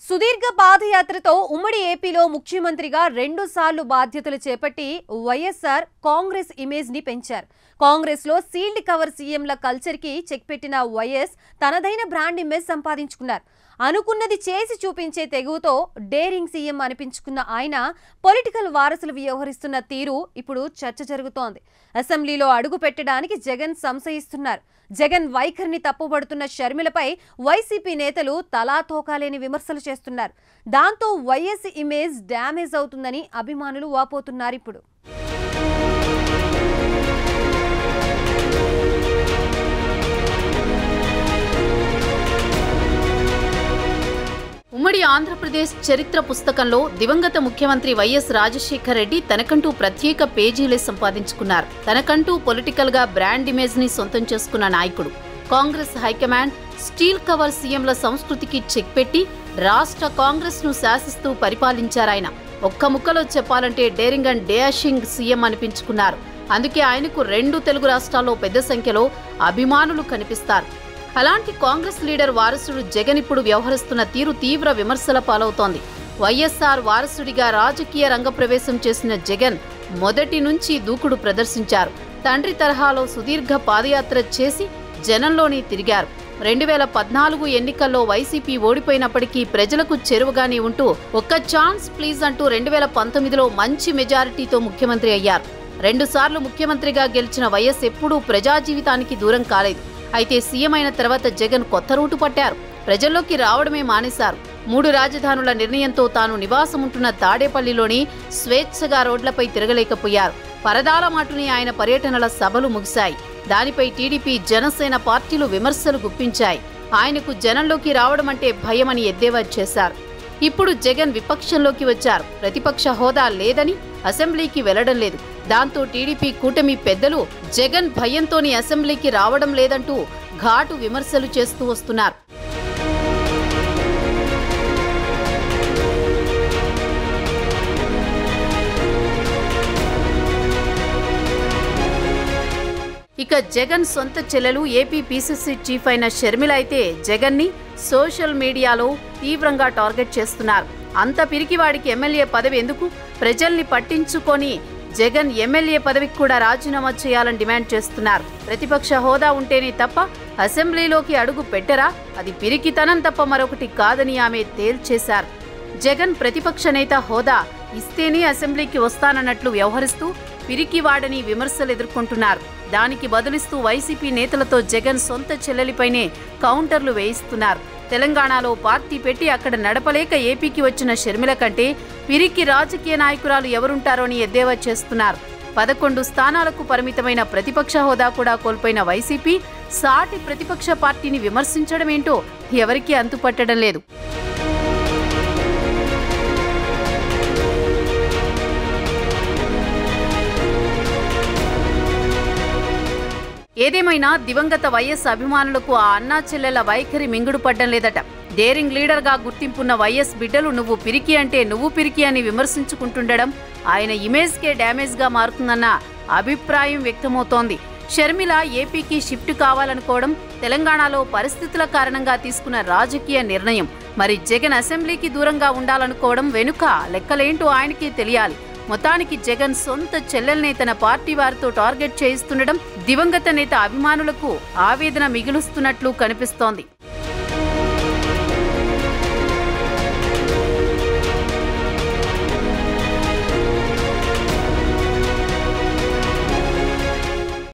సుదీర్ఘ పాదయాత్రతో ఉమ్మడి ఏపీలో ముఖ్యమంత్రిగా 2 సార్లు బాధ్యతలు చేపట్టి వైఎస్ఆర్ కాంగ్రెస్ ఇమేజ్ ని పెంచారు. కాంగ్రెస్ లో సీల్డ్ కవర్ సీఎంల కల్చర్ కి చెక్ పెట్టిన వైఎస్ తనదైన బ్రాండ్ ఇమేజ్ సంపాదించుకున్నారు. అనుకున్నది చేసి చూపించే తెగువతో డేరింగ్ సీఎం అనిపించుకున్న ఆయన పొలిటికల్ వారసులు వ్యవహరిస్తున్న తీరు ఇప్పుడు చర్చ జరుగుతోంది. అసెంబ్లీలో అడుగు పెట్టడానికి జగన్ సంశయిస్తున్నారు. జగన్ వైఖరిని తప్పుపడుతున్న షర్మిలపై వైసీపీ నేతలు తలా తోకాలేని విమర్శలు చేస్తున్నారు. దాంతో వైఎస్ ఇమేజ్ డ్యామేజ్ అవుతుందని అభిమానులు వాపోతున్నారు. ఇప్పుడు ఉమ్మడి ఆంధ్రప్రదేశ్ చరిత్ర పుస్తకంలో దివంగత ముఖ్యమంత్రి వైఎస్ రాజశేఖర రెడ్డి తనకంటూ ప్రత్యేక పేజీలే సంపాదించుకున్నారు. తనకంటూ పొలిటికల్ గా బ్రాండ్ ఇమేజ్ ని సొంతం చేసుకున్న నాయకుడు. కాంగ్రెస్ హైకమాండ్ స్టీల్ కవర్ సీఎంల సంస్కృతికి చెక్ పెట్టి రాష్ట్ర కాంగ్రెస్ ను శాసిస్తూ పరిపాలించారాయన. ఒక్క ముక్కలో చెప్పాలంటే డేరింగ్ అండ్ డాషింగ్ సీఎం అనిపించుకున్నారు. అందుకే ఆయనకు 2 తెలుగు రాష్ట్రాల్లో పెద్ద సంఖ్యలో అభిమానులు కనిపిస్తారు. అలాంటి కాంగ్రెస్ లీడర్ వారసుడు జగన్ ఇప్పుడు వ్యవహరిస్తున్న తీరు తీవ్ర విమర్శల పాలవుతోంది. వైఎస్ఆర్ వారసుడిగా రాజకీయ రంగప్రవేశం చేసిన జగన్ మొదటి నుంచి దూకుడు ప్రదర్శించారు. తండ్రి తరహాలో సుదీర్ఘ పాదయాత్ర చేసి జనంలోనే తిరిగారు. 2014 ఎన్నికల్లో వైసీపీ ఓడిపోయినప్పటికీ ప్రజలకు చేరువగానే ఉంటూ ఒక్క ఛాన్స్ ప్లీజ్ అంటూ 2019లో మంచి మెజారిటీతో ముఖ్యమంత్రి అయ్యారు. 2 సార్లు ముఖ్యమంత్రిగా గెలిచిన వైఎస్ ఎప్పుడూ ప్రజా జీవితానికి దూరం కాలేదు. అయితే సీఎం అయిన తర్వాత జగన్ కొత్త రూటు పట్టారు. ప్రజల్లోకి రావడమే మానేశారు. 3 రాజధానుల నిర్ణయంతో తాను నివాసముంటున్న తాడేపల్లిలోని స్వేచ్ఛగా రోడ్లపై తిరగలేకపోయారు. పరదాల మాటుని ఆయన పర్యటనల సభలు ముగిశాయి. దానిపై టీడీపీ జనసేన పార్టీలు విమర్శలు గుప్పించాయి. ఆయనకు జనంలోకి రావడం అంటే భయమని ఎద్దేవా చేశారు. ఇప్పుడు జగన్ విపక్షంలోకి వచ్చారు. ప్రతిపక్ష హోదా లేదని అసెంబ్లీకి వెళ్లడం లేదు. దాంతో టీడీపీ కూటమి పెద్దలు జగన్ భయంతోని అసెంబ్లీకి రావడం లేదంటూ ఘాటు విమర్శలు చేస్తూ వస్తున్నారు. ఇక జగన్ సొంత చెల్లెలు ఏపీ పీసీసీ చీఫ్ అయిన షర్మిల అయితే జగన్ ని సోషల్ మీడియాలో తీవ్రంగా టార్గెట్ చేస్తున్నారు. అంత పిరికివాడికి ఎమ్మెల్యే పదవి ఎందుకు? ప్రజల్ని పట్టించుకొని జగన్ ఎమ్మెల్యే పదవికి కూడా రాజీనామా చేయాలని డిమాండ్ చేస్తున్నారు. ప్రతిపక్ష హోదా ఉంటేనే తప్ప అసెంబ్లీలోకి అడుగు పెట్టరా? అది పిరికితనం తప్ప మరొకటి కాదని ఆమె తేల్చేశారు. జగన్ ప్రతిపక్ష నేత హోదా ఇస్తేనే అసెంబ్లీకి వస్తానన్నట్లు వ్యవహరిస్తూ పిరికివాడని విమర్శలు ఎదుర్కొంటున్నారు. దానికి బదులిస్తూ వైసీపీ నేతలతో జగన్ సొంత చెల్లెలిపైనే కౌంటర్లు వేయిస్తున్నారు. తెలంగాణలో పార్టీ పెట్టి అక్కడ నడపలేక ఏపీకి వచ్చిన షర్మిల కంటే పిరికి రాజకీయ నాయకురాలు ఎవరుంటారో అని ఎద్దేవా చేస్తున్నారు. 11 స్థానాలకు పరిమితమైన ప్రతిపక్ష హోదా కూడా కోల్పోయిన వైసీపీ సాటి ప్రతిపక్ష పార్టీని విమర్శించడమేంటో ఎవరికీ అంతుపట్టడం లేదు. ఏదేమైనా దివంగత వైఎస్ అభిమానులకు ఆ అన్నా చెల్లెల వైఖరి మింగుడు పడ్డం లేదట. డేరింగ్ లీడర్గా గుర్తింపున్న వైఎస్ బిడ్డలు నువ్వు పిరికి అంటే నువ్వు పిరికి అని విమర్శించుకుంటుండడం ఆయన ఇమేజ్కే డ్యామేజ్గా మారుతుందన్న అభిప్రాయం వ్యక్తమవుతోంది. షర్మిల ఏపీకి షిఫ్ట్ కావాలనుకోవడం తెలంగాణలో పరిస్థితుల కారణంగా తీసుకున్న రాజకీయ నిర్ణయం. మరి జగన్ అసెంబ్లీకి దూరంగా ఉండాలనుకోవడం వెనుక లెక్కలేంటో ఆయనకే తెలియాలి. మొత్తానికి జగన్ సొంత చెల్లెల్నే తన పార్టీ వారితో టార్గెట్ చేయిస్తుండడం దివంగత నేత అభిమానులకు ఆవేదన మిగులుస్తున్నట్లు కనిపిస్తోంది.